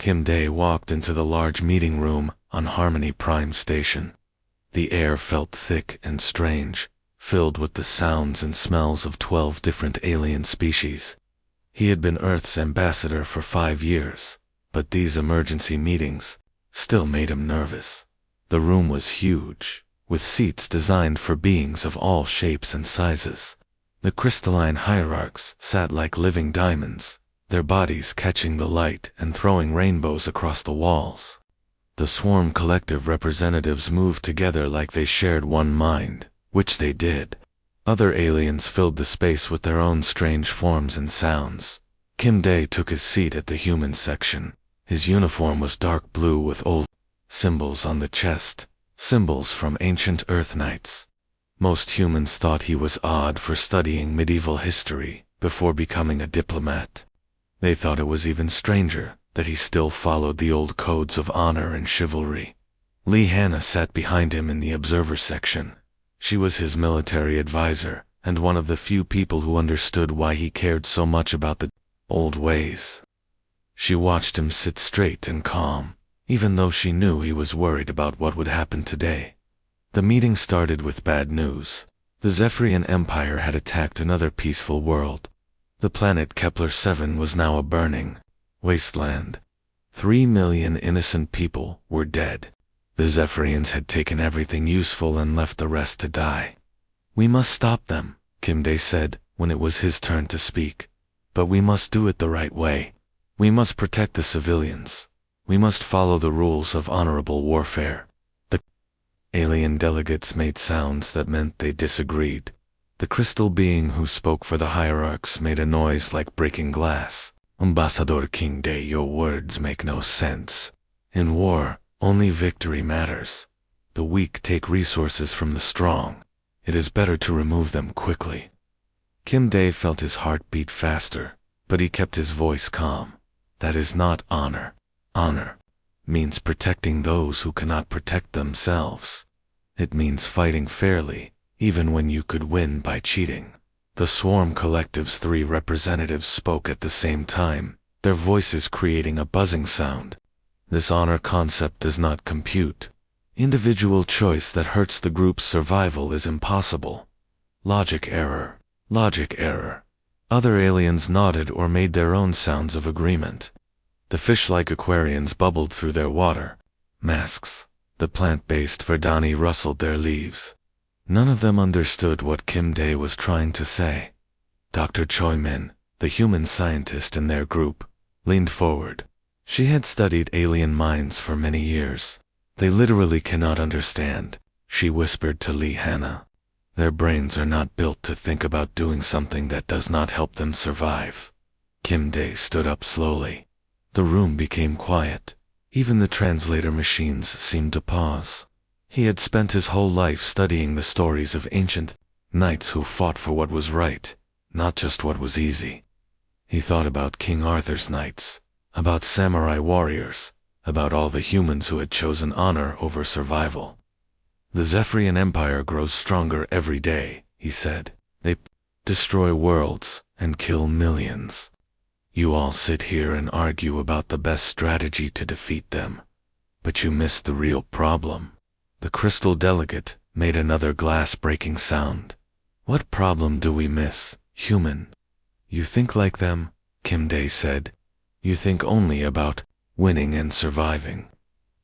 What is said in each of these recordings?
Kim Dae walked into the large meeting room on Harmony Prime Station. The air felt thick and strange, filled with the sounds and smells of 12 different alien species. He had been Earth's ambassador for 5 years, but these emergency meetings still made him nervous. The room was huge, with seats designed for beings of all shapes and sizes. The crystalline hierarchs sat like living diamonds, their bodies catching the light and throwing rainbows across the walls. The swarm collective representatives moved together like they shared one mind, which they did. Other aliens filled the space with their own strange forms and sounds. Kim Dae took his seat at the human section. His uniform was dark blue with old symbols on the chest, symbols from ancient Earth Knights. Most humans thought he was odd for studying medieval history before becoming a diplomat. They thought it was even stranger that he still followed the old codes of honor and chivalry. Lee Hannah sat behind him in the observer section. She was his military advisor, and one of the few people who understood why he cared so much about the old ways. She watched him sit straight and calm, even though she knew he was worried about what would happen today. The meeting started with bad news. The Zephyrian Empire had attacked another peaceful world. The planet Kepler-7 was now a burning wasteland. 3 million innocent people were dead. The Zephyrians had taken everything useful and left the rest to die. "We must stop them," Kim Dae said when it was his turn to speak. "But we must do it the right way. We must protect the civilians. We must follow the rules of honorable warfare." The alien delegates made sounds that meant they disagreed. The crystal being who spoke for the hierarchs made a noise like breaking glass. "Ambassador King Dae, your words make no sense. In war, only victory matters. The weak take resources from the strong. It is better to remove them quickly." Kim Dae felt his heart beat faster, but he kept his voice calm. "That is not honor. Honor means protecting those who cannot protect themselves. It means fighting fairly, even when you could win by cheating." The Swarm Collective's 3 representatives spoke at the same time, their voices creating a buzzing sound. "This honor concept does not compute. Individual choice that hurts the group's survival is impossible. Logic error. Logic error." Other aliens nodded or made their own sounds of agreement. The fish-like Aquarians bubbled through their water masks. The plant-based Verdani rustled their leaves. None of them understood what Kim Dae was trying to say. Dr. Choi Min, the human scientist in their group, leaned forward. She had studied alien minds for many years. "They literally cannot understand," she whispered to Lee Hannah. "Their brains are not built to think about doing something that does not help them survive." Kim Dae stood up slowly. The room became quiet. Even the translator machines seemed to pause. He had spent his whole life studying the stories of ancient knights who fought for what was right, not just what was easy. He thought about King Arthur's knights, about samurai warriors, about all the humans who had chosen honor over survival. "The Zephyrian Empire grows stronger every day," he said. "They destroy worlds and kill millions. You all sit here and argue about the best strategy to defeat them, but you miss the real problem." The crystal delegate made another glass-breaking sound. "What problem do we miss, human?" "You think like them," Kim Dae said. "You think only about winning and surviving.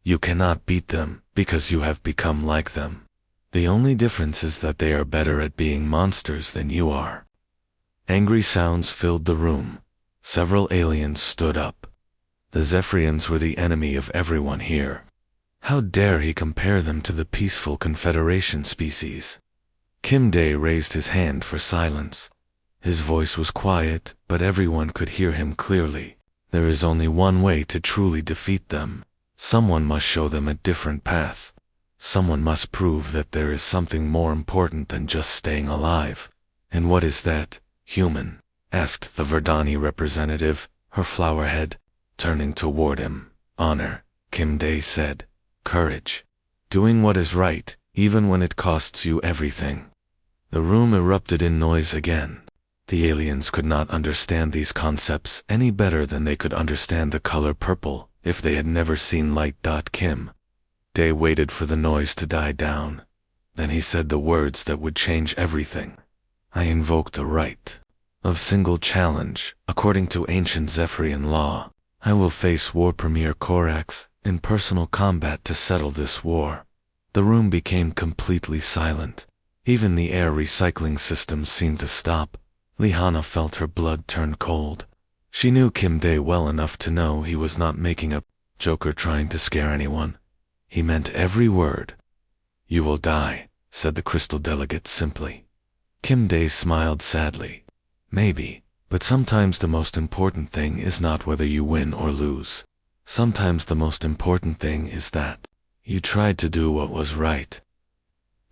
You cannot beat them because you have become like them. The only difference is that they are better at being monsters than you are." Angry sounds filled the room. Several aliens stood up. The Zephyrians were the enemy of everyone here. How dare he compare them to the peaceful Confederation species? Kim Dae raised his hand for silence. His voice was quiet, but everyone could hear him clearly. There is only one way to truly defeat them. Someone must show them a different path. Someone must prove that there is something more important than just staying alive. "And what is that, human?" asked the Verdani representative, her flower head turning toward him. "Honor," Kim Dae said. "Courage. Doing what is right, even when it costs you everything." The room erupted in noise again. The aliens could not understand these concepts any better than they could understand the color purple if they had never seen light. Kim Day waited for the noise to die down. Then he said the words that would change everything. I invoke the right of single challenge. According to ancient Zephyrian law, I will face War Premier Corax in personal combat to settle this war. The room became completely silent. Even the air recycling systems seemed to stop. Lihanna felt her blood turn cold. She knew Kim Day well enough to know he was not making a joke or trying to scare anyone. He meant every word. You will die, said the crystal delegate simply. Kim Day smiled sadly. Maybe, but sometimes the most important thing is not whether you win or lose. Sometimes the most important thing is that you tried to do what was right.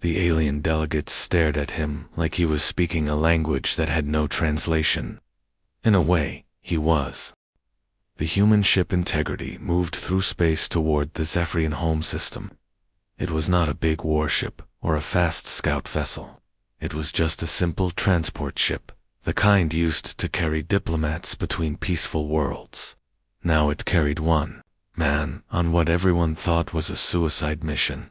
The alien delegates stared at him like he was speaking a language that had no translation. In a way, he was. The human ship Integrity moved through space toward the Zephyrian home system. It was not a big warship or a fast scout vessel. It was just a simple transport ship, the kind used to carry diplomats between peaceful worlds. Now it carried one man on what everyone thought was a suicide mission.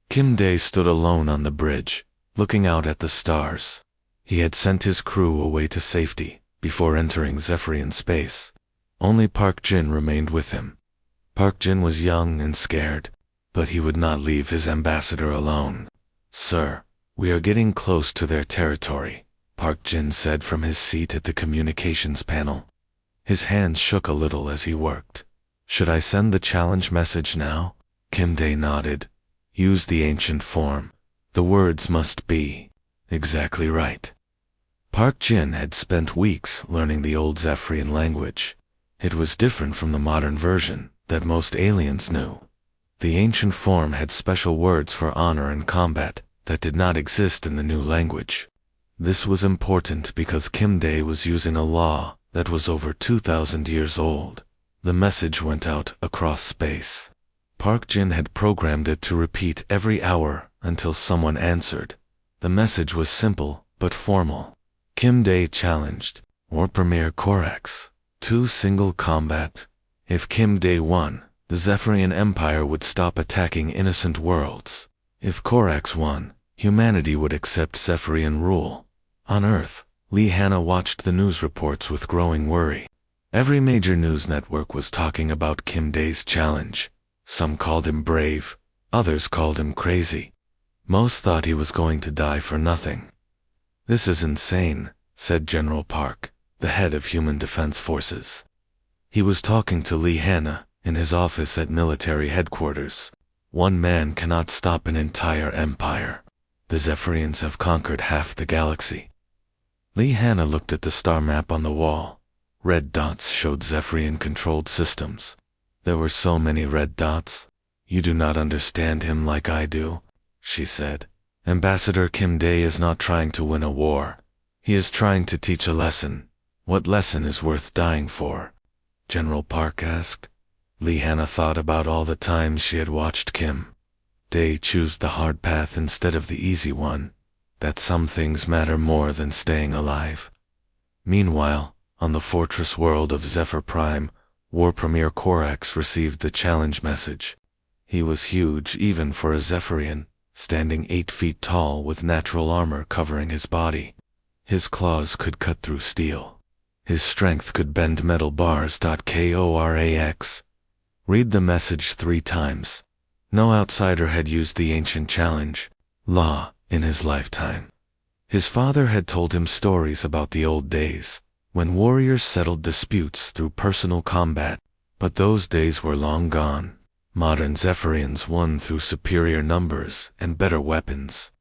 Kim Day stood alone on the bridge, looking out at the stars. He had sent his crew away to safety before entering Zephyrian space. Only Park Jin remained with him. Park Jin was young and scared, but he would not leave his ambassador alone. Sir, we are getting close to their territory, Park Jin said from his seat at the communications panel. His hands shook a little as he worked. Should I send the challenge message now? Kim Day nodded. Use the ancient form. The words must be exactly right. Park Jin had spent weeks learning the old Zephyrian language. It was different from the modern version that most aliens knew. The ancient form had special words for honor and combat that did not exist in the new language. This was important because Kim Day was using a law that was over 2,000 years old. The message went out across space. Park Jin had programmed it to repeat every hour until someone answered. The message was simple but formal. Kim Day challenged War Premier Corax to single combat. If Kim Day won, the Zephyrian Empire would stop attacking innocent worlds. If Corax won, humanity would accept Zephyrian rule. On Earth, Lihanna watched the news reports with growing worry. Every major news network was talking about Kim Day's challenge. Some called him brave, others called him crazy. Most thought he was going to die for nothing. This is insane, said General Park, the head of Human Defense Forces. He was talking to Lihanna in his office at military headquarters. One man cannot stop an entire empire. The Zephyrians have conquered half the galaxy. Lihanna looked at the star map on the wall. Red dots showed Zephyrian-controlled systems. There were so many red dots. You do not understand him like I do, she said. Ambassador Kim Day is not trying to win a war. He is trying to teach a lesson. What lesson is worth dying for? General Park asked. Lihanna thought about all the times she had watched Kim Day choose the hard path instead of the easy one, that some things matter more than staying alive. Meanwhile, on the fortress world of Zephyr Prime, War Premier Corax received the challenge message. He was huge even for a Zephyrian, standing 8 feet tall with natural armor covering his body. His claws could cut through steel. His strength could bend metal bars. Korax. Read the message 3 times. No outsider had used the ancient challenge law in his lifetime. His father had told him stories about the old days, when warriors settled disputes through personal combat, but those days were long gone. Modern Zephyrians won through superior numbers and better weapons.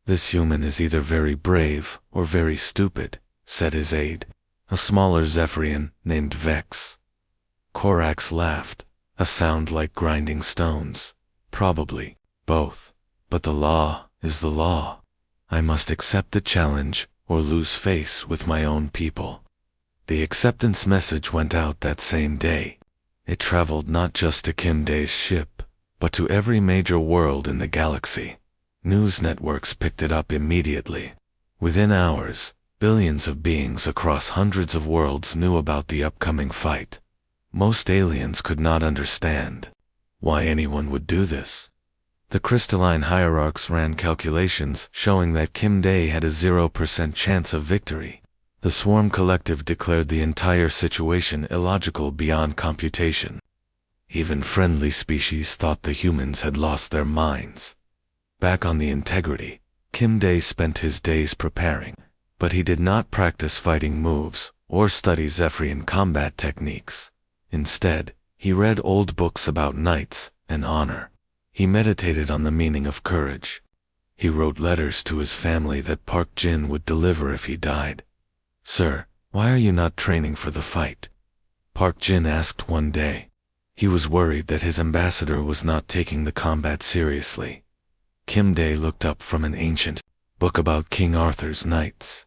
This human is either very brave or very stupid, said his aide, a smaller Zephyrian named Vex. Corax laughed, a sound like grinding stones. Probably both. But the law is the law. I must accept the challenge or lose face with my own people. The acceptance message went out that same day. It traveled not just to Kim Day's ship, but to every major world in the galaxy. News networks picked it up immediately. Within hours, billions of beings across hundreds of worlds knew about the upcoming fight. Most aliens could not understand why anyone would do this. The crystalline hierarchs ran calculations showing that Kim Dae had a 0% chance of victory. The Swarm Collective declared the entire situation illogical beyond computation. Even friendly species thought the humans had lost their minds. Back on the Integrity, Kim Dae spent his days preparing, but he did not practice fighting moves or study Zephyrian combat techniques. Instead, he read old books about knights and honor. He meditated on the meaning of courage. He wrote letters to his family that Park Jin would deliver if he died. "Sir, why are you not training for the fight?" Park Jin asked one day. He was worried that his ambassador was not taking the combat seriously. Kim Dae looked up from an ancient book about King Arthur's knights.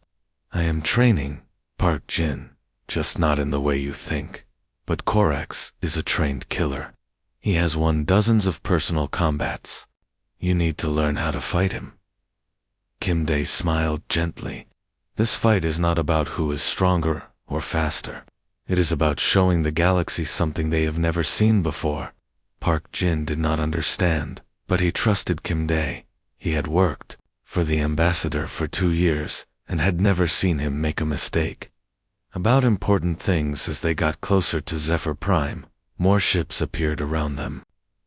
"I am training, Park Jin, just not in the way you think. But Korax is a trained killer. He has won dozens of personal combats. You need to learn how to fight him." Kim Dae smiled gently. "This fight is not about who is stronger or faster. It is about showing the galaxy something they have never seen before." Park Jin did not understand, but he trusted Kim Dae. He had worked for the ambassador for 2 years and had never seen him make a mistake. About important things as they got closer to Zephyr Prime, more ships appeared around them.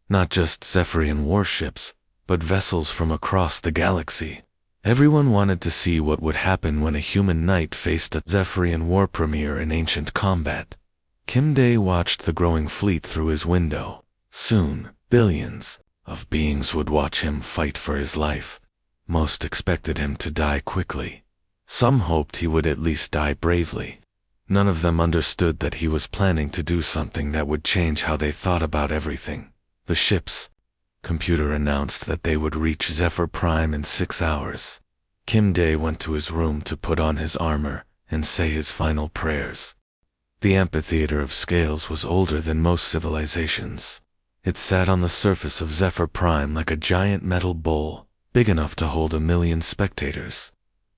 Not just Zephyrian warships, but vessels from across the galaxy. Everyone wanted to see what would happen when a human knight faced a Zephyrian war premier in ancient combat. Kim Dae watched the growing fleet through his window. Soon, billions of beings would watch him fight for his life. Most expected him to die quickly. Some hoped he would at least die bravely. None of them understood that he was planning to do something that would change how they thought about everything. The ship's computer announced that they would reach Zephyr Prime in 6 hours. Kim Dae went to his room to put on his armor and say his final prayers. The amphitheater of scales was older than most civilizations. It sat on the surface of Zephyr Prime like a giant metal bowl, big enough to hold 1,000,000 spectators.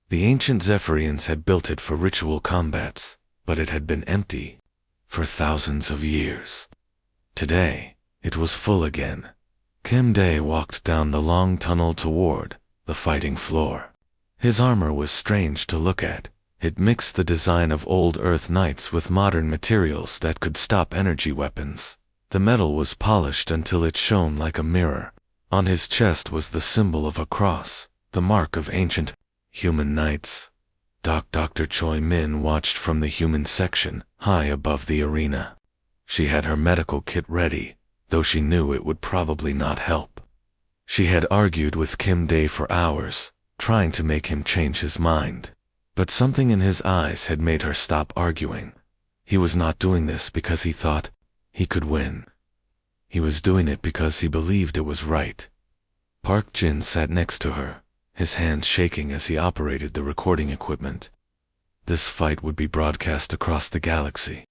The ancient Zephyrians had built it for ritual combats, but it had been empty for thousands of years. Today, it was full again. Kim Dae walked down the long tunnel toward the fighting floor. His armor was strange to look at. It mixed the design of old Earth knights with modern materials that could stop energy weapons. The metal was polished until it shone like a mirror. On his chest was the symbol of a cross, the mark of ancient human knights. Dr. Choi Min watched from the human section, high above the arena. She had her medical kit ready, though she knew it would probably not help. She had argued with Kim Dae for hours, trying to make him change his mind. But something in his eyes had made her stop arguing. He was not doing this because he thought he could win. He was doing it because he believed it was right. Park Jin sat next to her, his hands shaking as he operated the recording equipment. This fight would be broadcast across the galaxy.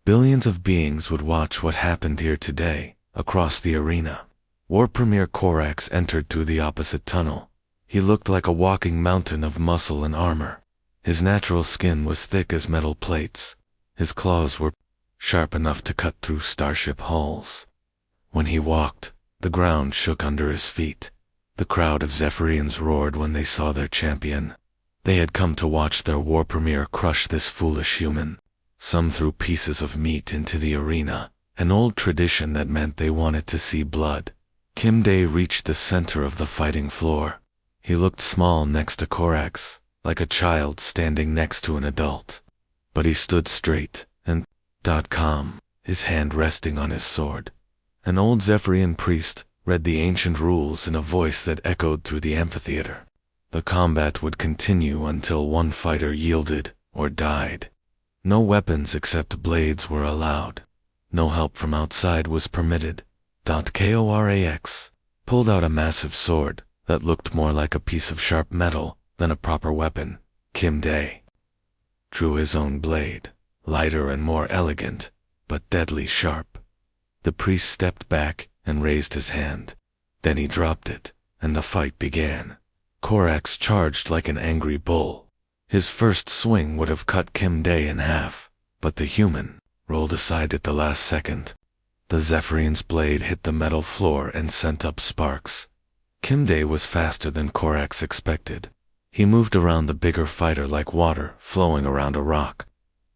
Billions of beings would watch what happened here today, across the arena. War Premier Korax entered through the opposite tunnel. He looked like a walking mountain of muscle and armor. His natural skin was thick as metal plates. His claws were sharp enough to cut through starship hulls. When he walked, the ground shook under his feet. The crowd of Zephyrians roared when they saw their champion. They had come to watch their war premier crush this foolish human. Some threw pieces of meat into the arena, an old tradition that meant they wanted to see blood. Kim Dae reached the center of the fighting floor. He looked small next to Korax, like a child standing next to an adult. But he stood straight and calm, his hand resting on his sword. An old Zephyrian priest read the ancient rules in a voice that echoed through the amphitheater. The combat would continue until one fighter yielded or died. No weapons except blades were allowed. No help from outside was permitted. Korax pulled out a massive sword that looked more like a piece of sharp metal than a proper weapon. Kim Dae drew his own blade, lighter and more elegant, but deadly sharp. The priest stepped back and raised his hand. Then he dropped it, and the fight began. Korax charged like an angry bull. His first swing would have cut Kim Dae in half, but the human rolled aside at the last second. The Zephyrian's blade hit the metal floor and sent up sparks. Kimday was faster than Korax expected. He moved around the bigger fighter like water flowing around a rock.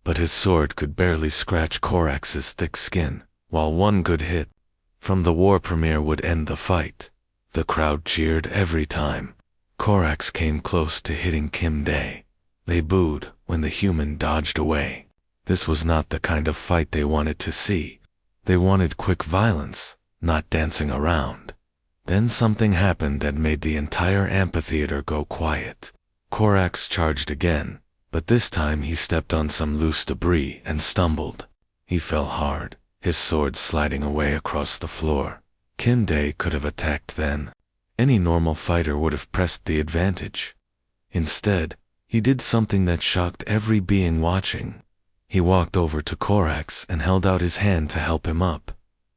But his sword could barely scratch Korax's thick skin, while one good hit from the war premier would end the fight. The crowd cheered every time Korax came close to hitting Kimday. They booed when the human dodged away. This was not the kind of fight they wanted to see. They wanted quick violence, not dancing around. Then something happened that made the entire amphitheater go quiet. Korax charged again, but this time he stepped on some loose debris and stumbled. He fell hard, his sword sliding away across the floor. Kimday could have attacked then. Any normal fighter would have pressed the advantage. Instead, he did something that shocked every being watching. He walked over to Korax and held out his hand to help him up.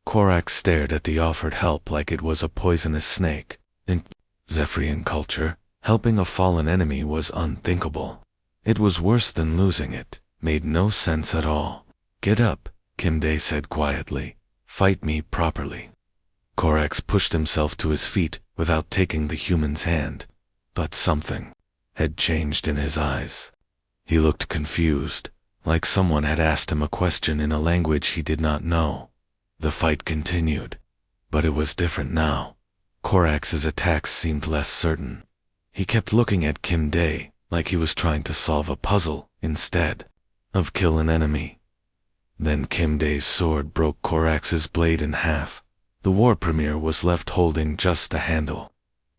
Korax stared at the offered help like it was a poisonous snake. In Zephyrian culture, helping a fallen enemy was unthinkable. It was worse than losing it, made no sense at all. "Get up," Kimday said quietly. "Fight me properly." Korax pushed himself to his feet without taking the human's hand. But something had changed in his eyes. He looked confused, like someone had asked him a question in a language he did not know. The fight continued, but it was different now. Korax's attacks seemed less certain. He kept looking at Kimday like he was trying to solve a puzzle instead of kill an enemy. Then Kimday's sword broke Korax's blade in half. The war premier was left holding just a handle.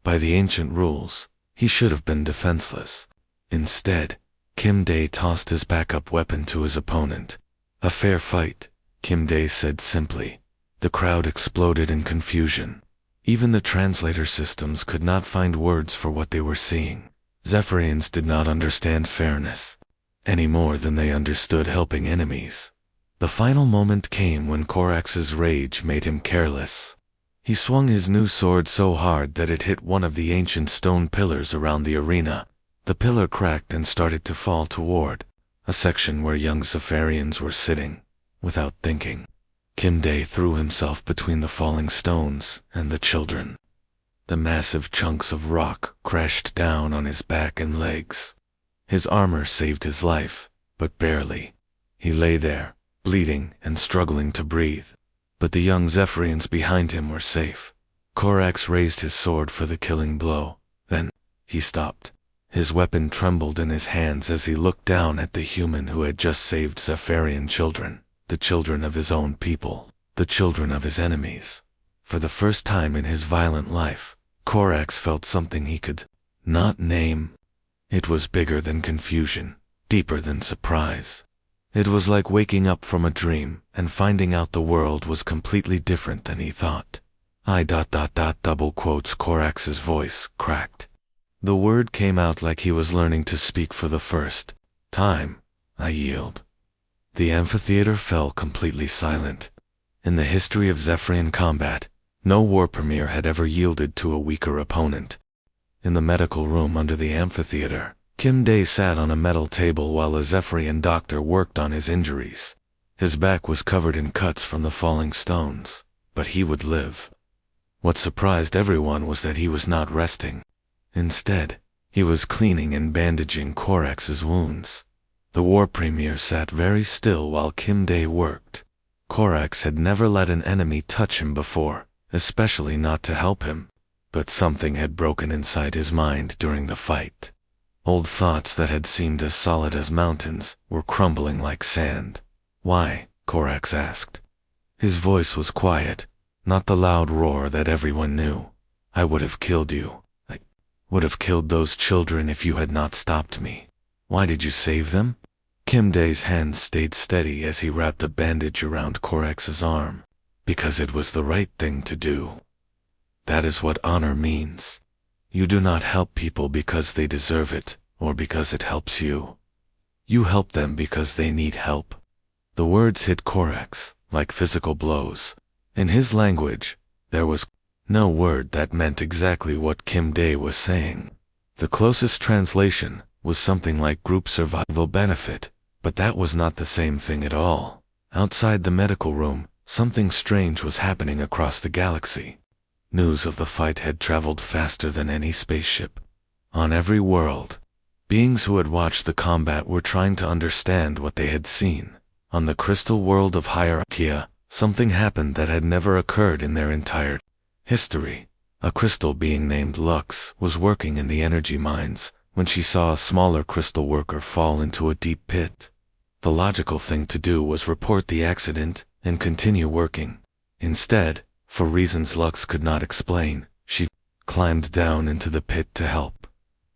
By the ancient rules, he should have been defenseless. Instead, Kimday tossed his backup weapon to his opponent. "A fair fight," Kimday said simply. The crowd exploded in confusion. Even the translator systems could not find words for what they were seeing. Zephyrians did not understand fairness, any more than they understood helping enemies. The final moment came when Korax's rage made him careless. He swung his new sword so hard that it hit one of the ancient stone pillars around the arena. The pillar cracked and started to fall toward a section where young Zephyrians were sitting. Without thinking, Kimday threw himself between the falling stones and the children. The massive chunks of rock crashed down on his back and legs. His armor saved his life, but barely. He lay there, bleeding and struggling to breathe. But the young Zephyrians behind him were safe. Korax raised his sword for the killing blow. Then, he stopped. His weapon trembled in his hands as he looked down at the human who had just saved Zephyrian children, the children of his own people, the children of his enemies. For the first time in his violent life, Korax felt something he could not name. It was bigger than confusion, deeper than surprise. It was like waking up from a dream and finding out the world was completely different than he thought. Double quotes. Korax's voice cracked. The word came out like he was learning to speak for the first time. "I yield." The amphitheater fell completely silent. In the history of Zephyrian combat, no war premier had ever yielded to a weaker opponent. In the medical room under the amphitheater, Kimday sat on a metal table while a Zephyrian doctor worked on his injuries. His back was covered in cuts from the falling stones, but he would live. What surprised everyone was that he was not resting. Instead, he was cleaning and bandaging Korax's wounds. The war premier sat very still while Kimday worked. Korax had never let an enemy touch him before, especially not to help him. But something had broken inside his mind during the fight. Old thoughts that had seemed as solid as mountains were crumbling like sand. "Why?" Korax asked. His voice was quiet, not the loud roar that everyone knew. "I would have killed you. I would have killed those children if you had not stopped me. Why did you save them?" Kimday's hands stayed steady as he wrapped a bandage around Korax's arm. "Because it was the right thing to do. That is what honor means. You do not help people because they deserve it, or because it helps you. You help them because they need help." The words hit Korax, like physical blows. In his language, there was no word that meant exactly what Kimday was saying. The closest translation was something like group survival benefit, but that was not the same thing at all. Outside the medical room, something strange was happening across the galaxy. News of the fight had traveled faster than any spaceship. On every world, beings who had watched the combat were trying to understand what they had seen. On the crystal world of Hierarchia, something happened that had never occurred in their entire history. A crystal being named Lux was working in the energy mines when she saw a smaller crystal worker fall into a deep pit. The logical thing to do was report the accident and continue working. Instead, for reasons Lux could not explain, she climbed down into the pit to help.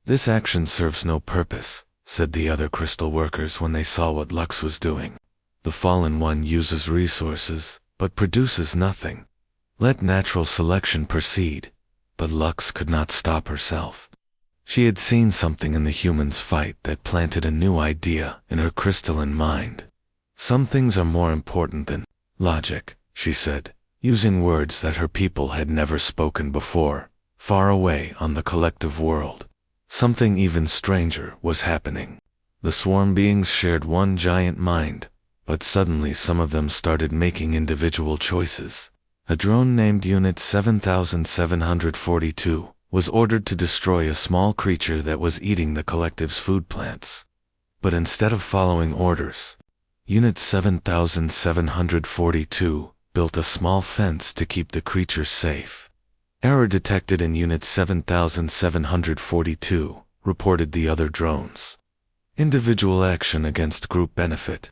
"This action serves no purpose," said the other crystal workers when they saw what Lux was doing. "The fallen one uses resources, but produces nothing. Let natural selection proceed." But Lux could not stop herself. She had seen something in the humans' fight that planted a new idea in her crystalline mind. "Some things are more important than logic," she said, using words that her people had never spoken before. Far away on the collective world, something even stranger was happening. The swarm beings shared one giant mind, but suddenly some of them started making individual choices. A drone named Unit 7742 was ordered to destroy a small creature that was eating the collective's food plants. But instead of following orders, Unit 7742 built a small fence to keep the creature safe. "Error detected in Unit 7742, reported the other drones. "Individual action against group benefit.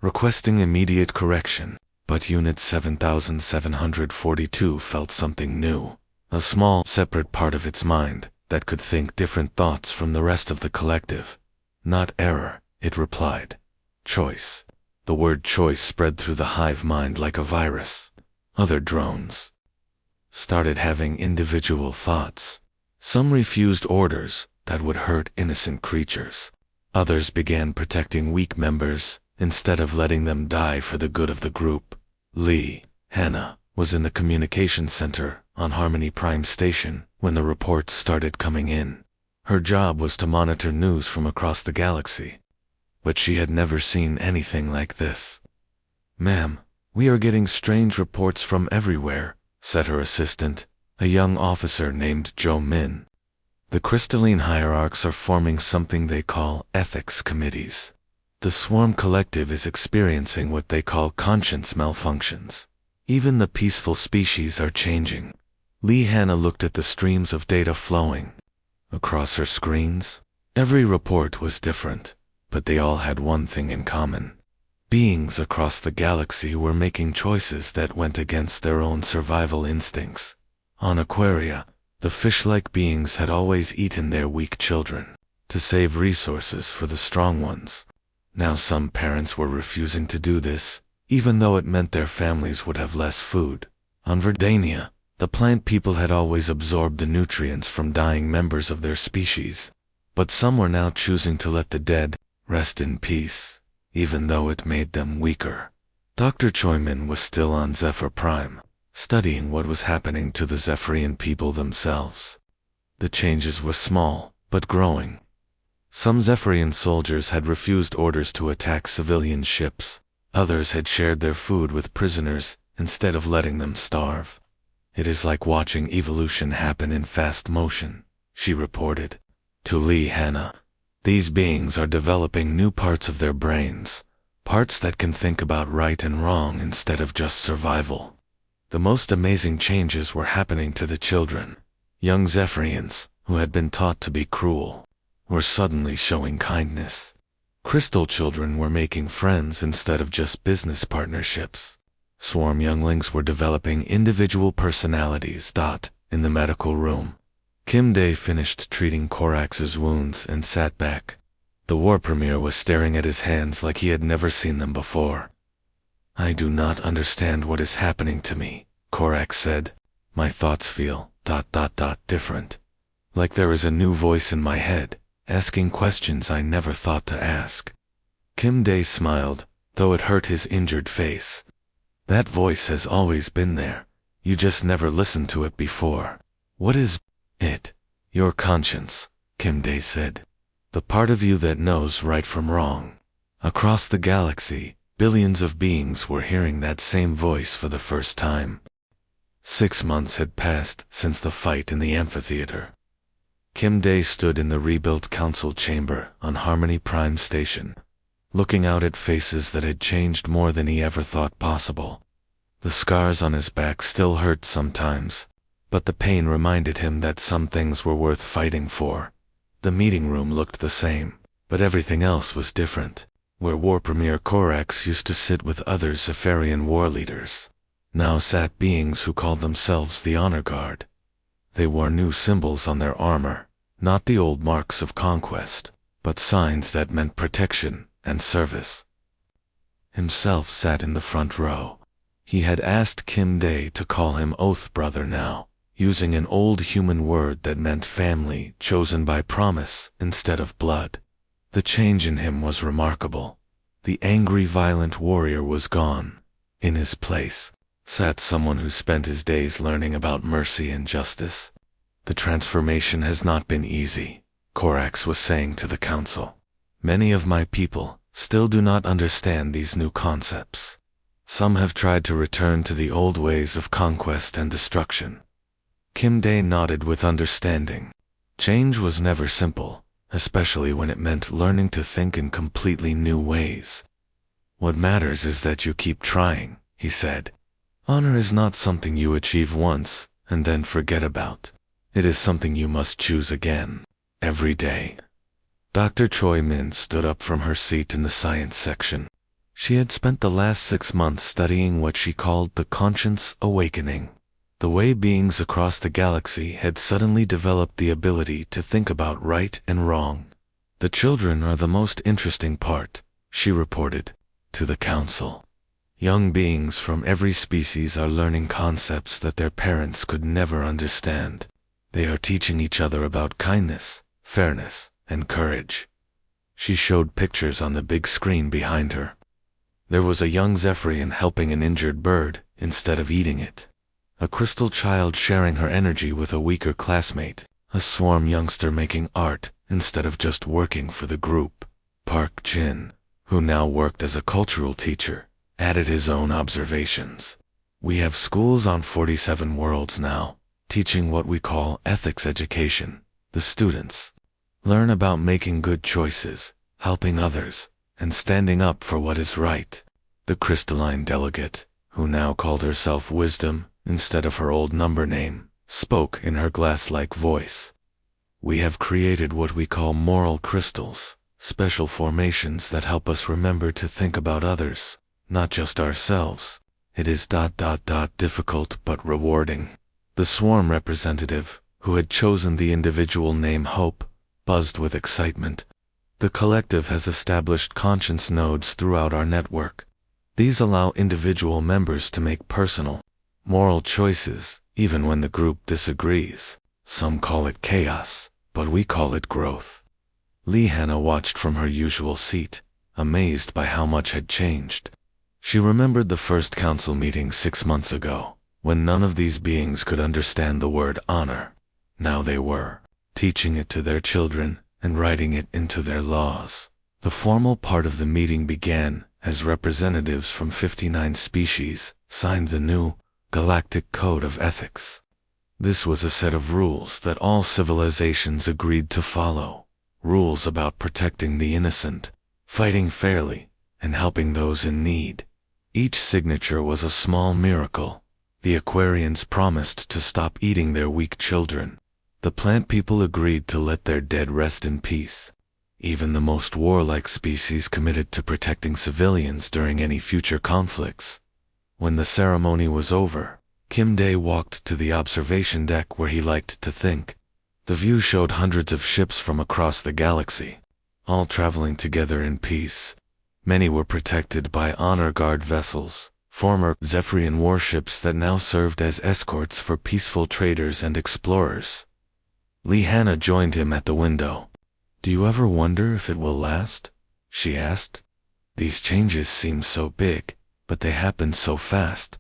Requesting immediate correction." But Unit 7742 felt something new. A small, separate part of its mind that could think different thoughts from the rest of the collective. "Not error," it replied. "Choice." The word choice spread through the hive mind like a virus. Other drones started having individual thoughts. Some refused orders that would hurt innocent creatures. Others began protecting weak members instead of letting them die for the good of the group. Lee, Hannah, was in the communication center on Harmony Prime Station when the reports started coming in. Her job was to monitor news from across the galaxy. But she had never seen anything like this. "Ma'am, we are getting strange reports from everywhere," said her assistant, a young officer named Joe Min. "The crystalline hierarchs are forming something they call ethics committees. The swarm collective is experiencing what they call conscience malfunctions. Even the peaceful species are changing." Lee Hannah looked at the streams of data flowing across her screens. Every report was different, but they all had one thing in common. Beings across the galaxy were making choices that went against their own survival instincts. On Aquaria, the fish-like beings had always eaten their weak children to save resources for the strong ones. Now some parents were refusing to do this, even though it meant their families would have less food. On Verdania, the plant people had always absorbed the nutrients from dying members of their species, but some were now choosing to let the dead rest in peace, even though it made them weaker. Dr. Choimin was still on Zephyr Prime, studying what was happening to the Zephyrian people themselves. The changes were small, but growing. Some Zephyrian soldiers had refused orders to attack civilian ships. Others had shared their food with prisoners instead of letting them starve. "It is like watching evolution happen in fast motion," she reported to Lee Hannah. "These beings are developing new parts of their brains, parts that can think about right and wrong instead of just survival." The most amazing changes were happening to the children. Young Zephyrians, who had been taught to be cruel, were suddenly showing kindness. Crystal children were making friends instead of just business partnerships. Swarm younglings were developing individual personalities. In the medical room, Kim Day finished treating Korax's wounds and sat back. The war premier was staring at his hands like he had never seen them before. "I do not understand what is happening to me," Korax said. "My thoughts feel ... different. Like there is a new voice in my head, asking questions I never thought to ask." Kim Day smiled, though it hurt his injured face. "That voice has always been there. You just never listened to it before." "What is it?" "Your conscience," Kim Day said. "The part of you that knows right from wrong. Across the galaxy, Billions of beings were hearing that same voice for the first time. 6 months had passed since the fight in the amphitheater. Kim Dae stood in the rebuilt council chamber on Harmony Prime Station, looking out at faces that had changed more than he ever thought possible. The scars on his back still hurt sometimes, but the pain reminded him that some things were worth fighting for. The meeting room looked the same, but everything else was different. Where War Premier Korax used to sit with other Zephyrian war leaders, now sat beings who called themselves the Honor Guard. They wore new symbols on their armor, not the old marks of conquest, but signs that meant protection and service. Himself sat in the front row. He had asked Kim Dae to call him Oath Brother now, using an old human word that meant family chosen by promise instead of blood. The change in him was remarkable. The angry, violent warrior was gone. In his place sat someone who spent his days learning about mercy and justice. The transformation has not been easy, Korax was saying to the council. Many of my people still do not understand these new concepts. Some have tried to return to the old ways of conquest and destruction. Kim Dae nodded with understanding. Change was never simple, especially when it meant learning to think in completely new ways. What matters is that you keep trying, he said. Honor is not something you achieve once and then forget about. It is something you must choose again, every day. Dr. Choi Min stood up from her seat in the science section. She had spent the last 6 months studying what she called the conscience awakening. The way beings across the galaxy had suddenly developed the ability to think about right and wrong. The children are the most interesting part, she reported to the council. Young beings from every species are learning concepts that their parents could never understand. They are teaching each other about kindness, fairness, and courage. She showed pictures on the big screen behind her. There was a young Zephyrian helping an injured bird instead of eating it. A crystal child sharing her energy with a weaker classmate. A swarm youngster making art instead of just working for the group. Park Jin, who now worked as a cultural teacher, added his own observations. We have schools on 47 worlds now, teaching what we call ethics education. The students learn about making good choices, helping others, and standing up for what is right. The crystalline delegate, who now called herself Wisdom instead of her old number name, spoke in her glass-like voice. We have created what we call moral crystals, special formations that help us remember to think about others, not just ourselves. It is difficult but rewarding. The swarm representative, who had chosen the individual name Hope, buzzed with excitement. The collective has established conscience nodes throughout our network. These allow individual members to make personal, moral choices, even when the group disagrees. Some call it chaos, but we call it growth. Lee Hannah watched from her usual seat, amazed by how much had changed. She remembered the first council meeting 6 months ago, when none of these beings could understand the word honor. Now they were, teaching it to their children and writing it into their laws. The formal part of the meeting began as representatives from 59 species signed the new Galactic Code of Ethics. This was a set of rules that all civilizations agreed to follow. Rules about protecting the innocent, fighting fairly, and helping those in need. Each signature was a small miracle. The Aquarians promised to stop eating their weak children. The plant people agreed to let their dead rest in peace. Even the most warlike species committed to protecting civilians during any future conflicts. When the ceremony was over, Kim Dae walked to the observation deck where he liked to think. The view showed hundreds of ships from across the galaxy, all traveling together in peace. Many were protected by honor guard vessels, former Zephyrian warships that now served as escorts for peaceful traders and explorers. Lee Hannah joined him at the window. Do you ever wonder if it will last? She asked. These changes seem so big, but they happen so fast.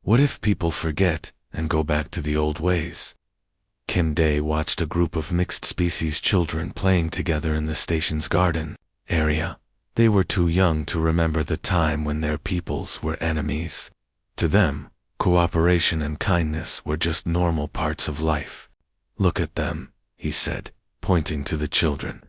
What if people forget and go back to the old ways? Kim Dae watched a group of mixed-species children playing together in the station's garden area. They were too young to remember the time when their peoples were enemies. To them, cooperation and kindness were just normal parts of life. "Look at them," he said, pointing to the children.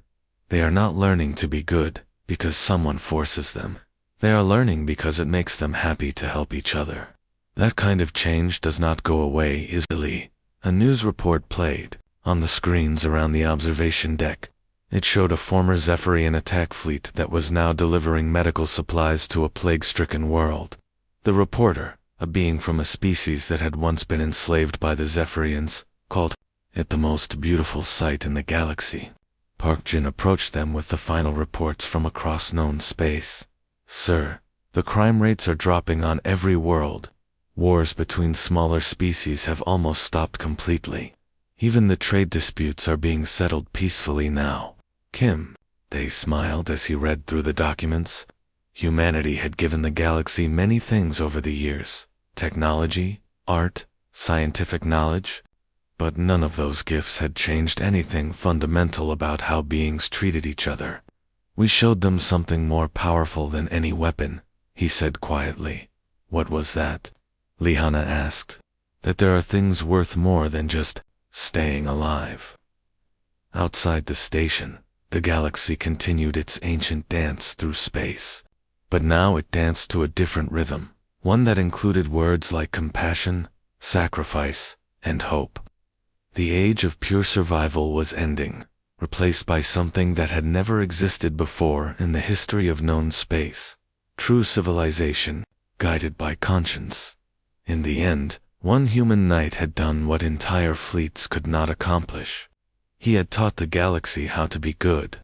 "They are not learning to be good because someone forces them. They are learning because it makes them happy to help each other. That kind of change does not go away easily." A news report played on the screens around the observation deck. It showed a former Zephyrian attack fleet that was now delivering medical supplies to a plague-stricken world. The reporter, a being from a species that had once been enslaved by the Zephyrians, called it the most beautiful sight in the galaxy. Park Jin approached them with the final reports from across known space. "Sir, the crime rates are dropping on every world. Wars between smaller species have almost stopped completely. Even the trade disputes are being settled peacefully now." Kim, they smiled as he read through the documents. Humanity had given the galaxy many things over the years: technology, art, scientific knowledge. But none of those gifts had changed anything fundamental about how beings treated each other. "We showed them something more powerful than any weapon," he said quietly. "What was that?" Lihanna asked. "That there are things worth more than just staying alive." Outside the station, the galaxy continued its ancient dance through space. But now it danced to a different rhythm, one that included words like compassion, sacrifice, and hope. The age of pure survival was ending, replaced by something that had never existed before in the history of known space: true civilization, guided by conscience. In the end, one human knight had done what entire fleets could not accomplish. He had taught the galaxy how to be good,